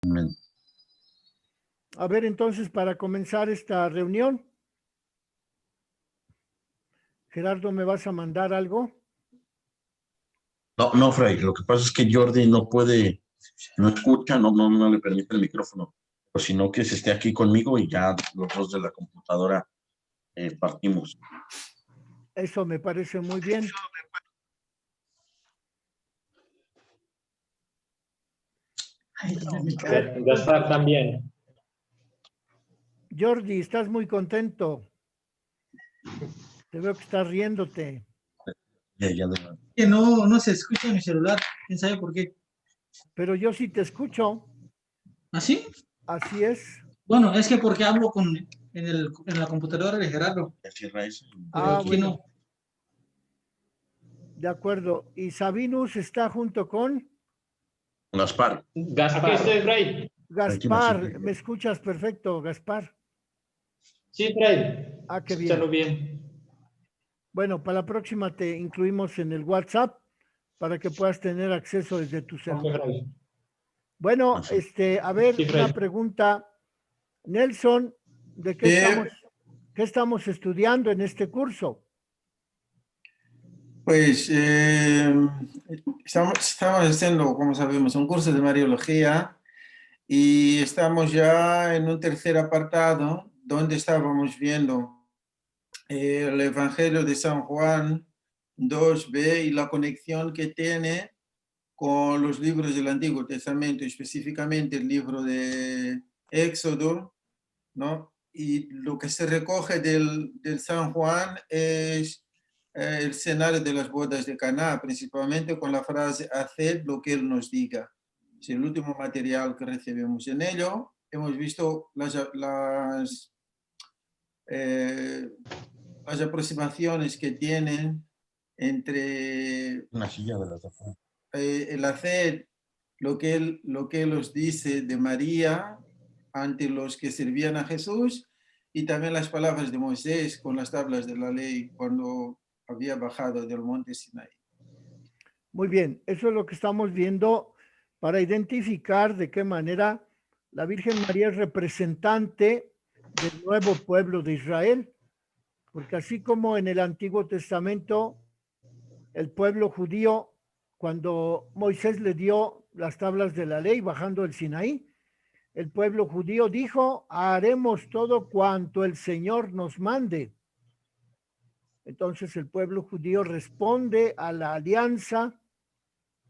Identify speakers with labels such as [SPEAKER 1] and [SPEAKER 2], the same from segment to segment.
[SPEAKER 1] Amén.
[SPEAKER 2] A ver, entonces, para comenzar esta reunión, Gerardo, ¿me vas a mandar algo?
[SPEAKER 1] No, Fray, lo que pasa es que Jordi no puede, no escucha, no le permite el micrófono, pero sino que se esté aquí conmigo y ya los dos de la computadora partimos.
[SPEAKER 2] Eso me parece muy bien. A ver,
[SPEAKER 3] Gaspar también.
[SPEAKER 2] Jordi, estás muy contento. Te veo que estás riéndote.
[SPEAKER 4] Que no se escucha en mi celular, quién sabe por qué.
[SPEAKER 2] Pero yo sí te escucho.
[SPEAKER 4] ¿Así?
[SPEAKER 2] Así es.
[SPEAKER 4] Bueno, es que porque hablo en la computadora de Gerardo.
[SPEAKER 1] Cierra eso.
[SPEAKER 4] Pero aquí
[SPEAKER 2] bueno.
[SPEAKER 4] no.
[SPEAKER 2] De acuerdo. ¿Y Sabinus está junto con?
[SPEAKER 1] Gaspar.
[SPEAKER 3] Gaspar. Aquí estoy, Fray.
[SPEAKER 2] Gaspar, ¿me escuchas perfecto, Gaspar?
[SPEAKER 3] Sí, Fray.
[SPEAKER 2] Ah, qué
[SPEAKER 3] Escúchalo
[SPEAKER 2] bien.
[SPEAKER 3] bien.
[SPEAKER 2] Bueno, para la próxima te incluimos en el WhatsApp para que puedas tener acceso desde tu celular.
[SPEAKER 3] Okay,
[SPEAKER 2] Bueno, a ver,
[SPEAKER 3] sí,
[SPEAKER 2] una pregunta. Nelson, ¿de qué estamos estudiando en este curso?
[SPEAKER 5] Pues estamos haciendo, como sabemos, un curso de Mariología y estamos ya en un tercer apartado donde estábamos viendo el Evangelio de San Juan 2b y la conexión que tiene con los libros del Antiguo Testamento, específicamente el libro de Éxodo, ¿no? Y lo que se recoge del San Juan es el escenario de las bodas de Caná, principalmente con la frase haced lo que Él nos diga. Es el último material que recibimos. En ello hemos visto las aproximaciones que tienen entre el hacer lo que él os dice de María ante los que servían a Jesús y también las palabras de Moisés con las tablas de la ley cuando había bajado del monte Sinaí.
[SPEAKER 2] Muy bien, eso es lo que estamos viendo para identificar de qué manera la Virgen María es representante del nuevo pueblo de Israel, porque así como en el Antiguo Testamento, el pueblo judío, cuando Moisés le dio las tablas de la ley bajando el Sinaí, el pueblo judío dijo, haremos todo cuanto el Señor nos mande. Entonces el pueblo judío responde a la alianza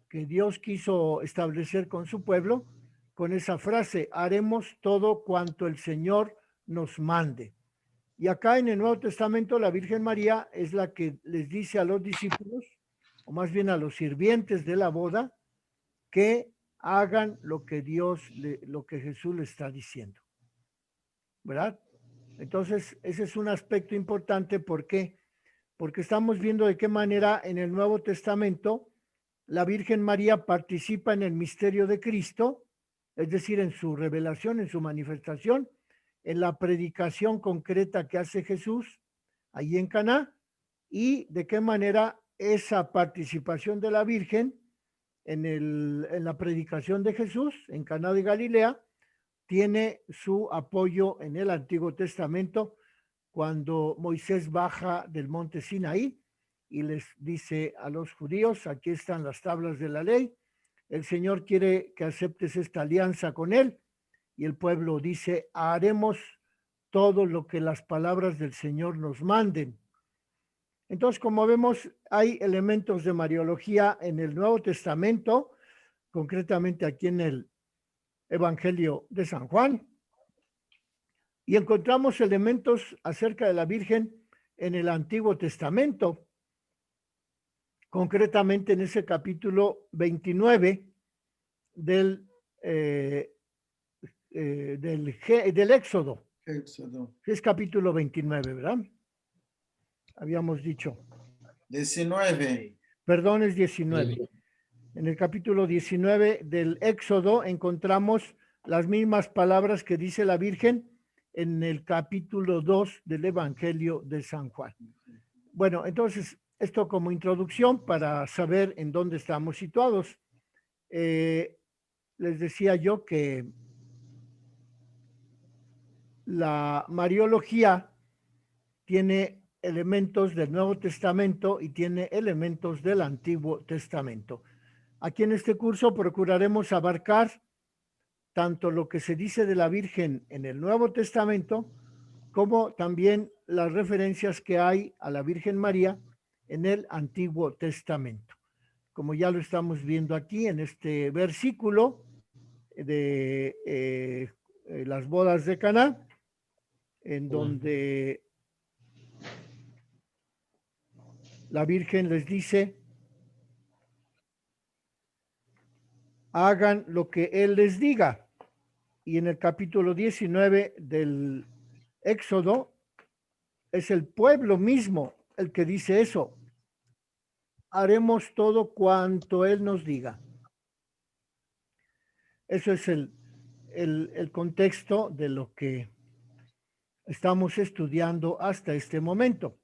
[SPEAKER 2] que Dios quiso establecer con su pueblo, con esa frase, haremos todo cuanto el Señor nos mande. Y acá en el Nuevo Testamento la Virgen María es la que les dice a los discípulos, o más bien a los sirvientes de la boda, que hagan lo que lo que Jesús le está diciendo. ¿Verdad? Entonces, ese es un aspecto importante. ¿Por qué? Porque estamos viendo de qué manera en el Nuevo Testamento la Virgen María participa en el misterio de Cristo, es decir, en su revelación, en su manifestación, en la predicación concreta que hace Jesús allí en Caná, y de qué manera esa participación de la Virgen en la predicación de Jesús en Caná de Galilea tiene su apoyo en el Antiguo Testamento cuando Moisés baja del monte Sinaí y les dice a los judíos, aquí están las tablas de la ley, el Señor quiere que aceptes esta alianza con él, y el pueblo dice, haremos todo lo que las palabras del Señor nos manden. Entonces, como vemos, hay elementos de Mariología en el Nuevo Testamento, concretamente aquí en el Evangelio de San Juan, y encontramos elementos acerca de la Virgen en el Antiguo Testamento, concretamente en ese capítulo 29 del Éxodo. Es capítulo 29, ¿verdad? Habíamos dicho.
[SPEAKER 5] 19.
[SPEAKER 2] Perdón, es 19. En el capítulo 19 del Éxodo encontramos las mismas palabras que dice la Virgen en el capítulo 2 del Evangelio de San Juan. Bueno, entonces, esto como introducción para saber en dónde estamos situados. les decía yo que la Mariología tiene elementos del Nuevo Testamento y tiene elementos del Antiguo Testamento. Aquí en este curso procuraremos abarcar tanto lo que se dice de la Virgen en el Nuevo Testamento, como también las referencias que hay a la Virgen María en el Antiguo Testamento. Como ya lo estamos viendo aquí en este versículo de las bodas de Caná, en donde la Virgen les dice: hagan lo que Él les diga. Y en el capítulo 19 del Éxodo, es el pueblo mismo el que dice eso: haremos todo cuanto Él nos diga. Eso es el contexto de lo que estamos estudiando hasta este momento.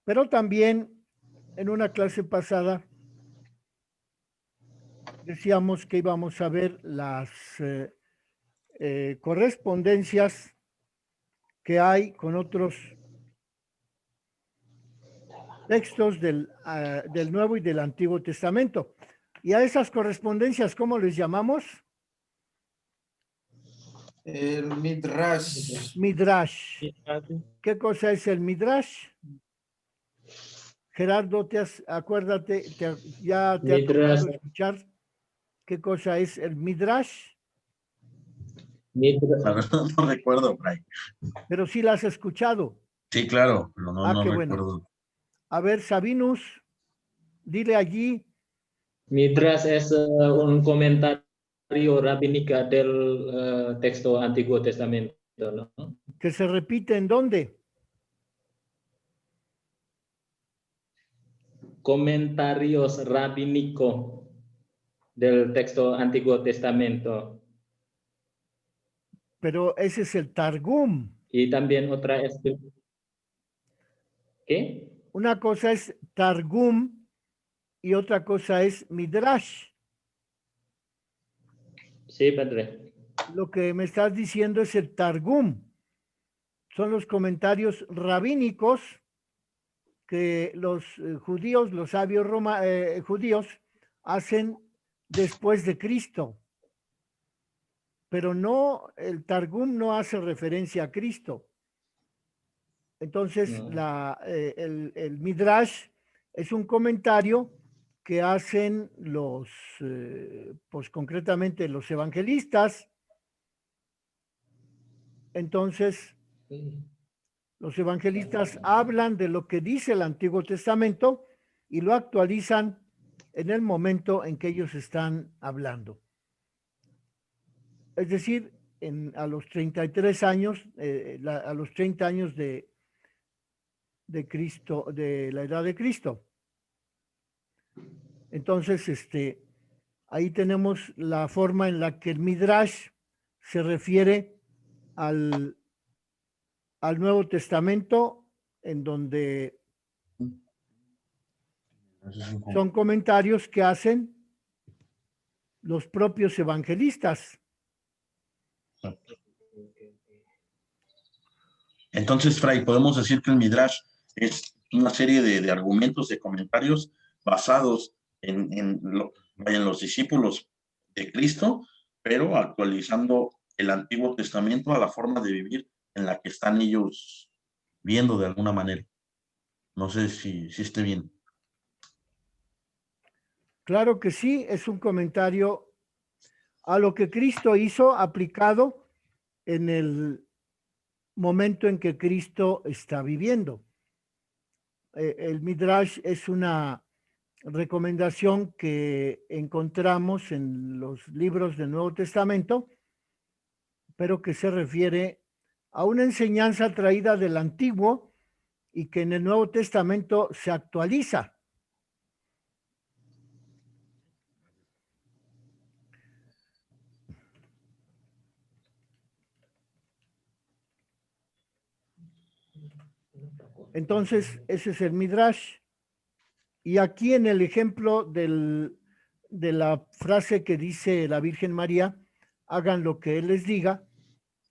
[SPEAKER 2] Pero también en una clase pasada decíamos que íbamos a ver las correspondencias que hay con otros textos del Nuevo y del Antiguo Testamento. Y a esas correspondencias, ¿cómo les llamamos?
[SPEAKER 5] El Midrash.
[SPEAKER 2] Midrash. ¿Qué cosa es el Midrash? Gerardo, acuérdate, ya te ha tocado escuchar qué cosa es el Midrash.
[SPEAKER 1] La verdad no recuerdo, Fray.
[SPEAKER 2] Pero sí la has escuchado.
[SPEAKER 1] Sí, claro, pero no
[SPEAKER 2] qué
[SPEAKER 1] recuerdo.
[SPEAKER 2] Bueno. A ver, Sabinus, dile allí.
[SPEAKER 3] Midrash es un comentario rabínica del texto Antiguo Testamento, ¿no?
[SPEAKER 2] Que se repite ¿en dónde?
[SPEAKER 3] Comentarios rabínicos del texto Antiguo Testamento.
[SPEAKER 2] Pero ese es el Targum.
[SPEAKER 3] Y también otra es... ¿Qué?
[SPEAKER 2] Una cosa es Targum y otra cosa es Midrash.
[SPEAKER 3] Sí, padre.
[SPEAKER 2] Lo que me estás diciendo es el Targum. Son los comentarios rabínicos que los judíos, los sabios judíos, hacen después de Cristo. Pero no, el Targum no hace referencia a Cristo. Entonces,
[SPEAKER 3] No.
[SPEAKER 2] el Midrash es un comentario que hacen los, pues concretamente los evangelistas. Entonces, los evangelistas hablan de lo que dice el Antiguo Testamento y lo actualizan en el momento en que ellos están hablando. Es decir, a los 33 años, a los 30 años de Cristo, de la edad de Cristo. Entonces, ahí tenemos la forma en la que el Midrash se refiere al Nuevo Testamento, en donde son comentarios que hacen los propios evangelistas.
[SPEAKER 1] Entonces, Fray, podemos decir que el Midrash es una serie de argumentos, de comentarios basados en los discípulos de Cristo, pero actualizando el Antiguo Testamento a la forma de vivir en la que están ellos viendo de alguna manera. No sé si esté bien.
[SPEAKER 2] Claro que sí, es un comentario a lo que Cristo hizo aplicado en el momento en que Cristo está viviendo. El Midrash es una recomendación que encontramos en los libros del Nuevo Testamento, pero que se refiere a una enseñanza traída del Antiguo y que en el Nuevo Testamento se actualiza. Entonces, ese es el Midrash. Y aquí en el ejemplo del de la frase que dice la Virgen María, hagan lo que Él les diga,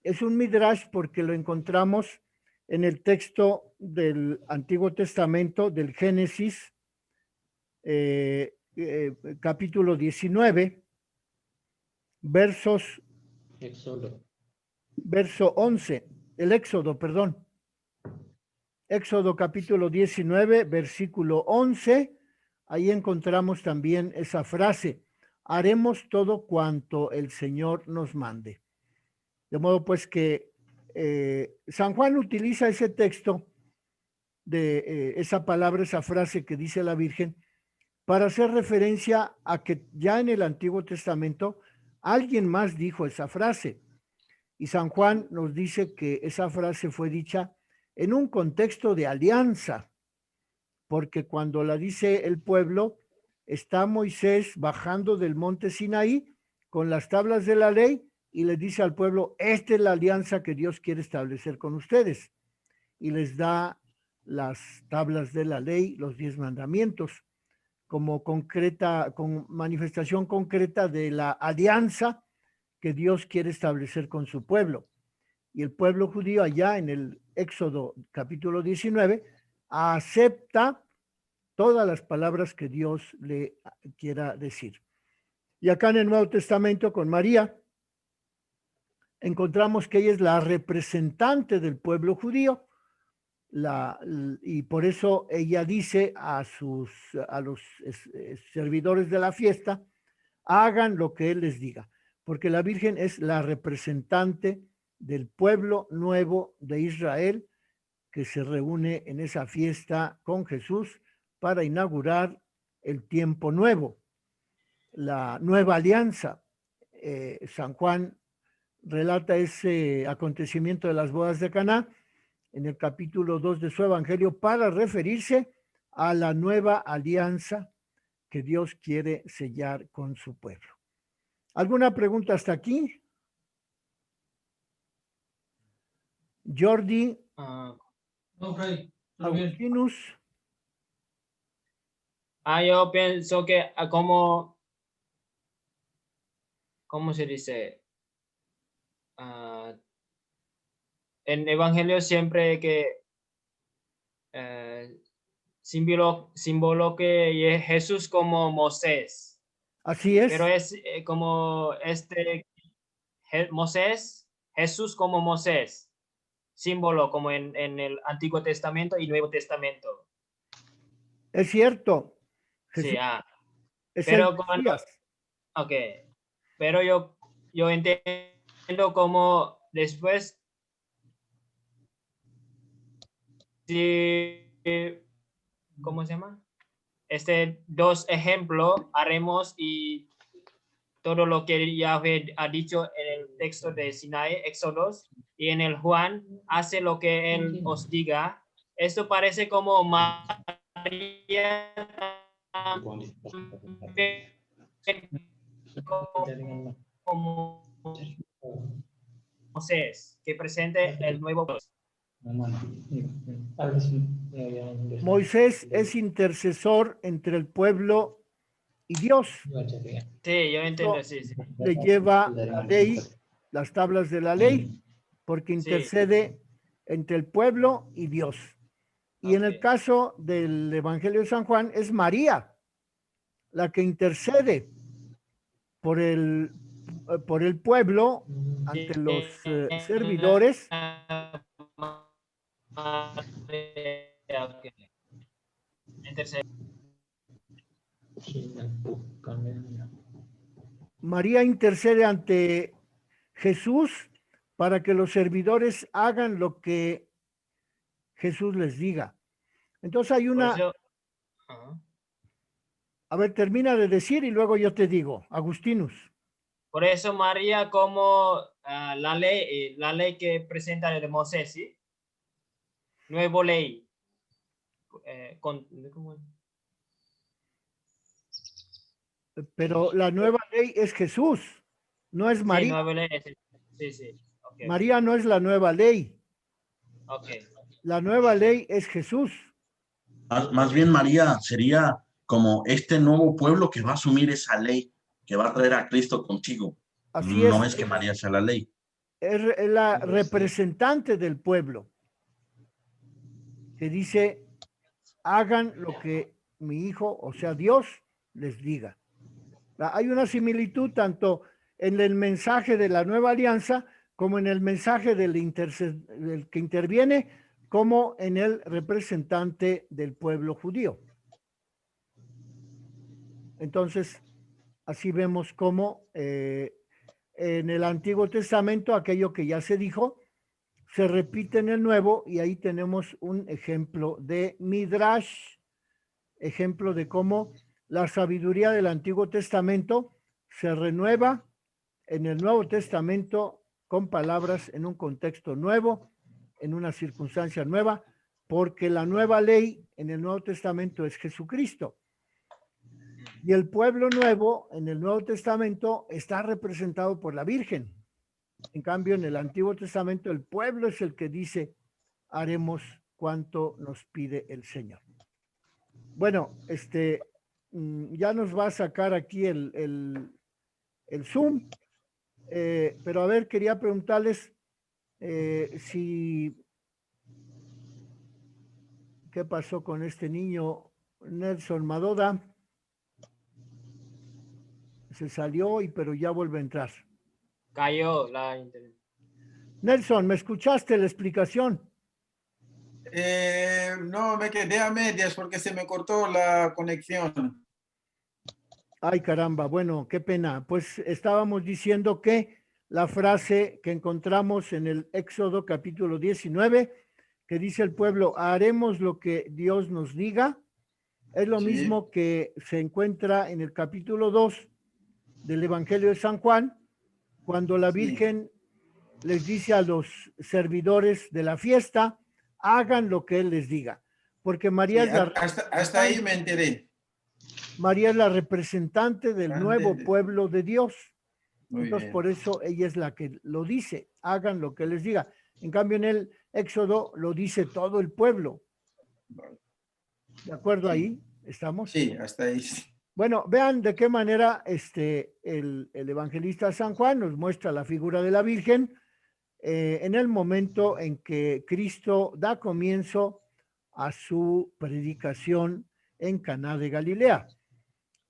[SPEAKER 2] es un midrash porque lo encontramos en el texto del Antiguo Testamento, del Génesis, capítulo 19, verso 11, el Éxodo, perdón. Éxodo capítulo 19, versículo 11, ahí encontramos también esa frase, haremos todo cuanto el Señor nos mande. De modo pues que San Juan utiliza ese texto de esa palabra, esa frase que dice la Virgen, para hacer referencia a que ya en el Antiguo Testamento alguien más dijo esa frase. Y San Juan nos dice que esa frase fue dicha en un contexto de alianza, porque cuando la dice el pueblo, está Moisés bajando del monte Sinaí con las tablas de la ley y le dice al pueblo, esta es la alianza que Dios quiere establecer con ustedes. Y les da las tablas de la ley, los 10 mandamientos, como concreta, con manifestación concreta de la alianza que Dios quiere establecer con su pueblo. Y el pueblo judío allá en el Éxodo capítulo 19 acepta todas las palabras que Dios le quiera decir. Y acá en el Nuevo Testamento con María encontramos que ella es la representante del pueblo judío, y por eso ella dice a los servidores de la fiesta, hagan lo que Él les diga, porque la Virgen es la representante del pueblo nuevo de Israel que se reúne en esa fiesta con Jesús para inaugurar el tiempo nuevo, la nueva alianza. San Juan relata ese acontecimiento de las bodas de Caná en el capítulo 2 de su evangelio para referirse a la nueva alianza que Dios quiere sellar con su pueblo. ¿Alguna pregunta hasta aquí? Jordi,
[SPEAKER 4] No, Fray. Todo bien.
[SPEAKER 2] Agustinus.
[SPEAKER 6] Yo pienso que ¿cómo se dice? En Evangelio siempre que símbolo que es Jesús como Moisés,
[SPEAKER 2] Así es.
[SPEAKER 6] pero es como Moisés, Jesús como Moisés, símbolo como en el Antiguo Testamento y Nuevo Testamento.
[SPEAKER 2] Es cierto. Jesús
[SPEAKER 6] Sí,
[SPEAKER 2] es
[SPEAKER 6] pero
[SPEAKER 2] el
[SPEAKER 6] cuando,
[SPEAKER 2] Mesías.
[SPEAKER 6] ok, pero yo entiendo como después, si, ¿cómo se llama? Dos ejemplos haremos y todo lo que Yahvé ha dicho en el texto de Sinaí, Éxodos, y en el Juan, hace lo que Él os diga. Esto parece como María, como Moisés, que presente el nuevo.
[SPEAKER 2] Moisés es intercesor entre el pueblo y Dios.
[SPEAKER 6] Sí, yo entiendo, sí.
[SPEAKER 2] Le lleva la ley, las tablas de la ley, porque intercede entre el pueblo y Dios. Y en el caso del Evangelio de San Juan es María la que intercede por el pueblo ante los servidores. María intercede ante Jesús para que los servidores hagan lo que Jesús les diga. Entonces hay una... A ver, termina de decir y luego yo te digo, Agustinus.
[SPEAKER 6] Por eso María como la ley que presenta de Moisés, ¿sí? Nuevo ley.
[SPEAKER 2] Pero la nueva ley es Jesús, no es María.
[SPEAKER 6] Sí, nueva ley. Sí. Okay,
[SPEAKER 2] María no es la nueva ley.
[SPEAKER 6] Okay.
[SPEAKER 2] La nueva ley es Jesús.
[SPEAKER 1] Más bien María sería como este nuevo pueblo que va a asumir esa ley, que va a traer a Cristo consigo.
[SPEAKER 2] Así
[SPEAKER 1] No
[SPEAKER 2] es.
[SPEAKER 1] es que María sea la ley.
[SPEAKER 2] Es la representante del pueblo que dice, hagan lo que mi hijo, o sea, Dios, les diga. Hay una similitud tanto en el mensaje de la nueva alianza como en el mensaje del que interviene, como en el representante del pueblo judío. Entonces, así vemos cómo en el Antiguo Testamento aquello que ya se dijo se repite en el Nuevo, y ahí tenemos un ejemplo de Midrash, ejemplo de cómo la sabiduría del Antiguo Testamento se renueva en el Nuevo Testamento con palabras en un contexto nuevo, en una circunstancia nueva, porque la nueva ley en el Nuevo Testamento es Jesucristo. Y el pueblo nuevo en el Nuevo Testamento está representado por la Virgen. En cambio, en el Antiguo Testamento, el pueblo es el que dice, haremos cuanto nos pide el Señor. Bueno, ya nos va a sacar aquí el Zoom, pero a ver, quería preguntarles ¿qué pasó con este niño Nelson Madoda? Se salió, pero ya vuelve a entrar.
[SPEAKER 6] Cayó la internet.
[SPEAKER 2] Nelson, ¿me escuchaste la explicación?
[SPEAKER 5] No, me quedé a medias porque se me cortó la conexión.
[SPEAKER 2] Ay, caramba, bueno, qué pena. Pues estábamos diciendo que la frase que encontramos en el Éxodo capítulo 19, que dice el pueblo, haremos lo que Dios nos diga, es lo
[SPEAKER 5] Sí.
[SPEAKER 2] mismo que se encuentra en el capítulo 2 del Evangelio de San Juan, cuando la Virgen les dice a los servidores de la fiesta, hagan lo que Él les diga. Porque María,
[SPEAKER 5] Sí, hasta ahí me enteré.
[SPEAKER 2] María es la representante del nuevo pueblo de Dios.
[SPEAKER 5] Muy
[SPEAKER 2] Entonces,
[SPEAKER 5] bien.
[SPEAKER 2] por eso ella es la que lo dice, hagan lo que les diga. En cambio, en el Éxodo lo dice todo el pueblo. ¿De acuerdo ahí? ¿Estamos?
[SPEAKER 5] Sí, hasta ahí.
[SPEAKER 2] Bueno, vean de qué manera el evangelista San Juan nos muestra la figura de la Virgen en el momento en que Cristo da comienzo a su predicación en Caná de Galilea.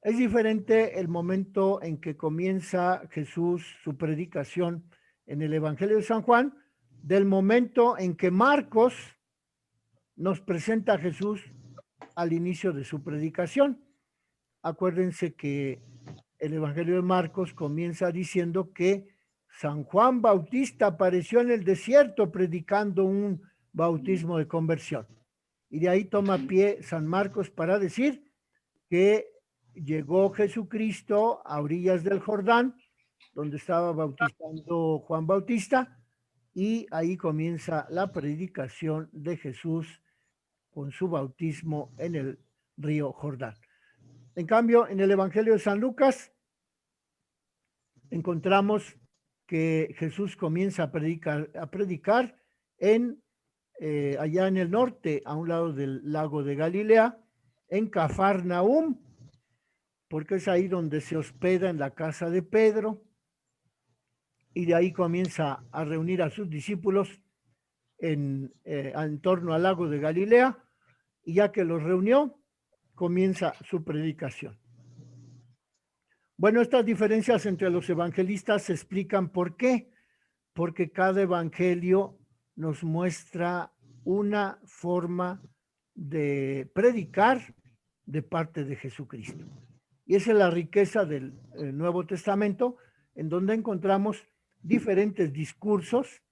[SPEAKER 2] Es diferente el momento en que comienza Jesús su predicación en el Evangelio de San Juan del momento en que Marcos nos presenta a Jesús al inicio de su predicación. Acuérdense que el Evangelio de Marcos comienza diciendo que San Juan Bautista apareció en el desierto predicando un bautismo de conversión. Y de ahí toma pie San Marcos para decir que llegó Jesucristo a orillas del Jordán, donde estaba bautizando Juan Bautista, y ahí comienza la predicación de Jesús con su bautismo en el río Jordán. En cambio, en el Evangelio de San Lucas encontramos que Jesús comienza a predicar allá en el norte, a un lado del lago de Galilea, en Cafarnaúm, porque es ahí donde se hospeda en la casa de Pedro, y de ahí comienza a reunir a sus discípulos en torno al lago de Galilea, y ya que los reunió, comienza su predicación. Bueno, estas diferencias entre los evangelistas se explican por qué, porque cada evangelio nos muestra una forma de predicar de parte de Jesucristo. Y esa es la riqueza del Nuevo Testamento, en donde encontramos diferentes discursos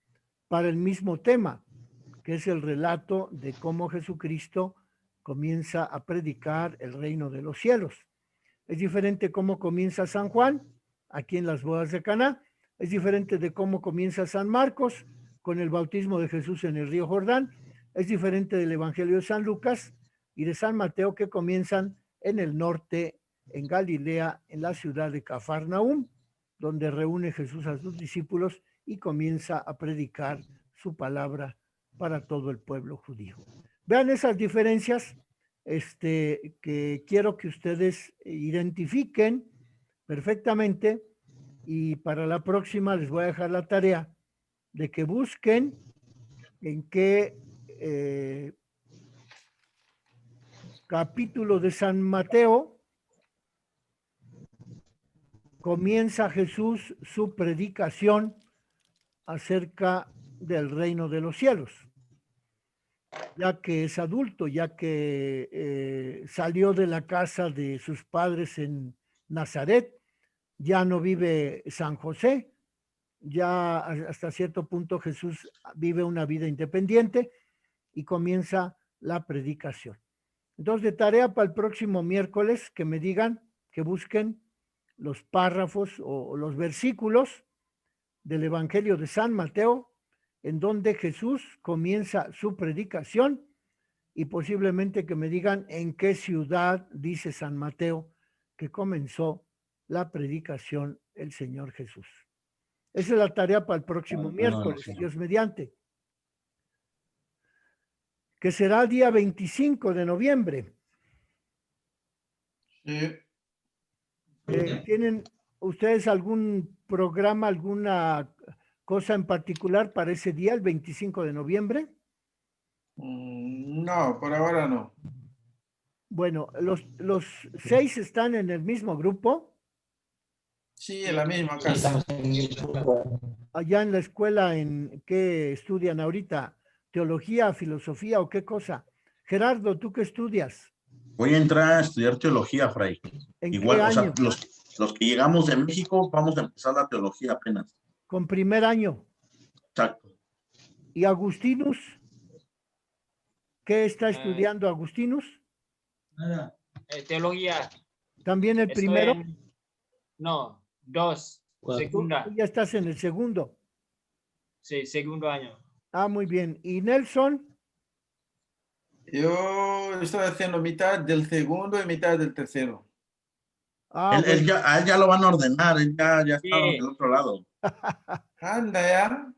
[SPEAKER 2] para el mismo tema, que es el relato de cómo Jesucristo comienza a predicar el reino de los cielos. Es diferente cómo comienza San Juan, aquí en las bodas de Caná, es diferente de cómo comienza San Marcos, con el bautismo de Jesús en el río Jordán, es diferente del Evangelio de San Lucas y de San Mateo, que comienzan en el norte, en Galilea, en la ciudad de Cafarnaúm, donde reúne Jesús a sus discípulos y comienza a predicar su palabra para todo el pueblo judío. Vean esas diferencias que quiero que ustedes identifiquen perfectamente, y para la próxima les voy a dejar la tarea de que busquen en qué capítulo de San Mateo comienza Jesús su predicación acerca del reino de los cielos, ya que es adulto, ya que salió de la casa de sus padres en Nazaret, ya no vive San José, ya hasta cierto punto Jesús vive una vida independiente y comienza la predicación. Entonces, de tarea para el próximo miércoles, que me digan, que busquen los párrafos o los versículos del Evangelio de San Mateo, en donde Jesús comienza su predicación, y posiblemente que me digan en qué ciudad dice San Mateo que comenzó la predicación el Señor Jesús. Esa es la tarea para el próximo miércoles, Dios mediante, que será día 25 de noviembre. ¿Tienen ustedes algún programa, alguna cosa en particular para ese día, el 25 de noviembre?
[SPEAKER 5] No, por ahora no.
[SPEAKER 2] Bueno, los 6 están en el mismo grupo.
[SPEAKER 5] Sí, en la misma casa.
[SPEAKER 2] Allá en la escuela, ¿en qué estudian ahorita? ¿Teología, filosofía o qué cosa? Gerardo, ¿tú qué estudias?
[SPEAKER 1] Voy a entrar a estudiar teología, Fray.
[SPEAKER 2] ¿En
[SPEAKER 1] Igual,
[SPEAKER 2] qué
[SPEAKER 1] o sea,
[SPEAKER 2] año?
[SPEAKER 1] los que llegamos de México vamos a empezar la teología apenas.
[SPEAKER 2] Con primer año.
[SPEAKER 1] Exacto.
[SPEAKER 2] ¿Y Agustinus? ¿Qué está estudiando Agustinus?
[SPEAKER 4] Nada.
[SPEAKER 6] Teología.
[SPEAKER 2] ¿También el
[SPEAKER 6] Estoy
[SPEAKER 2] primero?
[SPEAKER 6] No, 2. Segunda.
[SPEAKER 2] Tú ya estás en el segundo.
[SPEAKER 6] Sí, segundo año.
[SPEAKER 2] Ah, muy bien. ¿Y Nelson?
[SPEAKER 5] Yo estoy haciendo mitad del segundo y mitad del tercero.
[SPEAKER 2] Ah,
[SPEAKER 1] Él ya, a él ya lo van a ordenar, él ya está
[SPEAKER 6] Sí.
[SPEAKER 1] del otro lado.
[SPEAKER 5] Anda ya.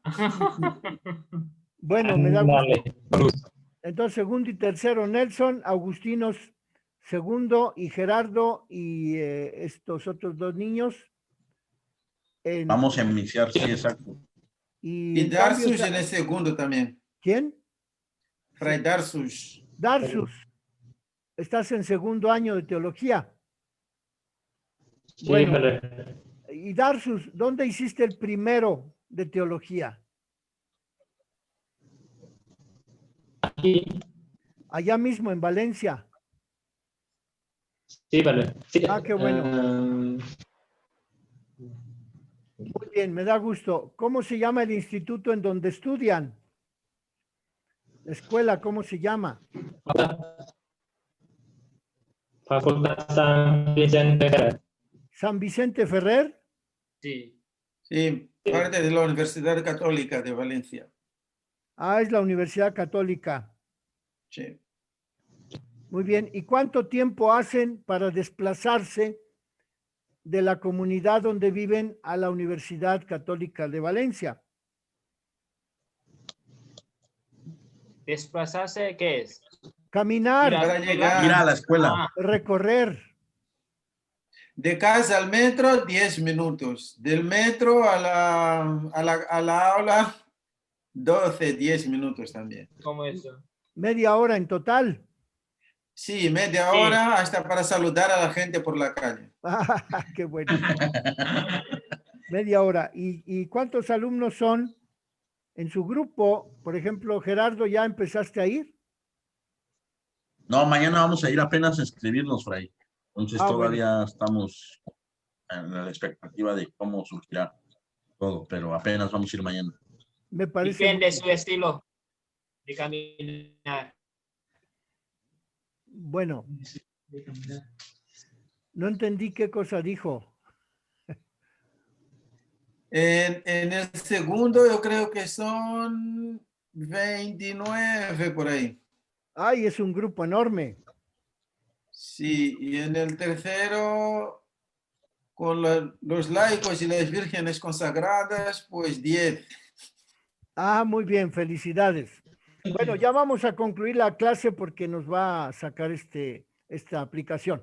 [SPEAKER 2] bueno, me da gusto. Entonces, segundo y tercero, Nelson, Agustinos, segundo, y Gerardo y estos otros 2 niños.
[SPEAKER 1] Vamos a iniciar, sí, exacto.
[SPEAKER 5] Y
[SPEAKER 2] en cambio,
[SPEAKER 5] Darsus en el segundo también.
[SPEAKER 2] ¿quién?
[SPEAKER 5] Fray Darsus.
[SPEAKER 2] Darsus. Estás en segundo año de teología.
[SPEAKER 3] Sí,
[SPEAKER 2] Bueno,
[SPEAKER 3] padre.
[SPEAKER 2] y Darsus, ¿dónde hiciste el primero de teología?
[SPEAKER 3] Aquí.
[SPEAKER 2] Allá mismo, en Valencia.
[SPEAKER 3] Sí, padre. Sí.
[SPEAKER 2] Ah, qué bueno. Muy bien, me da gusto. ¿Cómo se llama el instituto en donde estudian? La escuela, ¿cómo se llama?
[SPEAKER 3] Facultad San Vicente Ferrer.
[SPEAKER 2] ¿San Vicente Ferrer?
[SPEAKER 6] Sí.
[SPEAKER 5] Sí, parte de la Universidad Católica de Valencia.
[SPEAKER 2] Ah, es la Universidad Católica.
[SPEAKER 5] Sí.
[SPEAKER 2] Muy bien. ¿Y cuánto tiempo hacen para desplazarse de la comunidad donde viven a la Universidad Católica de Valencia?
[SPEAKER 6] ¿Desplazarse qué es?
[SPEAKER 2] Caminar,
[SPEAKER 5] Para llegar
[SPEAKER 1] Ir a la escuela.
[SPEAKER 6] Ah,
[SPEAKER 2] recorrer.
[SPEAKER 5] de casa al metro, 10 minutos. Del metro a la aula, 12, 10 minutos también.
[SPEAKER 6] ¿cómo eso?
[SPEAKER 2] Media hora en total.
[SPEAKER 5] Sí, media
[SPEAKER 6] Sí.
[SPEAKER 5] hora hasta para saludar a la gente por la calle.
[SPEAKER 2] Ah, qué bueno. Media hora. ¿Y cuántos alumnos son en su grupo? Por ejemplo, Gerardo, ¿ya empezaste a ir?
[SPEAKER 1] No, mañana vamos a ir apenas a inscribirnos, Fray. Entonces
[SPEAKER 2] Ah,
[SPEAKER 1] todavía estamos en la expectativa de cómo surgirá todo, pero apenas vamos a ir mañana.
[SPEAKER 2] Me parece.
[SPEAKER 6] Depende de su estilo de caminar.
[SPEAKER 2] Bueno, no entendí qué cosa dijo.
[SPEAKER 5] En el segundo yo creo que son 29 por ahí.
[SPEAKER 2] Ay, es un grupo enorme.
[SPEAKER 5] Sí, y en el tercero, con los laicos y las vírgenes consagradas, pues 10.
[SPEAKER 2] Ah, muy bien, felicidades. Bueno, ya vamos a concluir la clase porque nos va a sacar esta aplicación.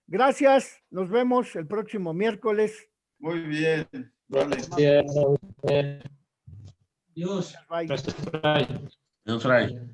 [SPEAKER 2] Gracias, nos vemos el próximo miércoles.
[SPEAKER 5] Muy bien. Vale.
[SPEAKER 3] Gracias a usted.
[SPEAKER 4] Dios.
[SPEAKER 2] Bye.
[SPEAKER 3] Gracias, Fray.
[SPEAKER 1] Dios, Fray.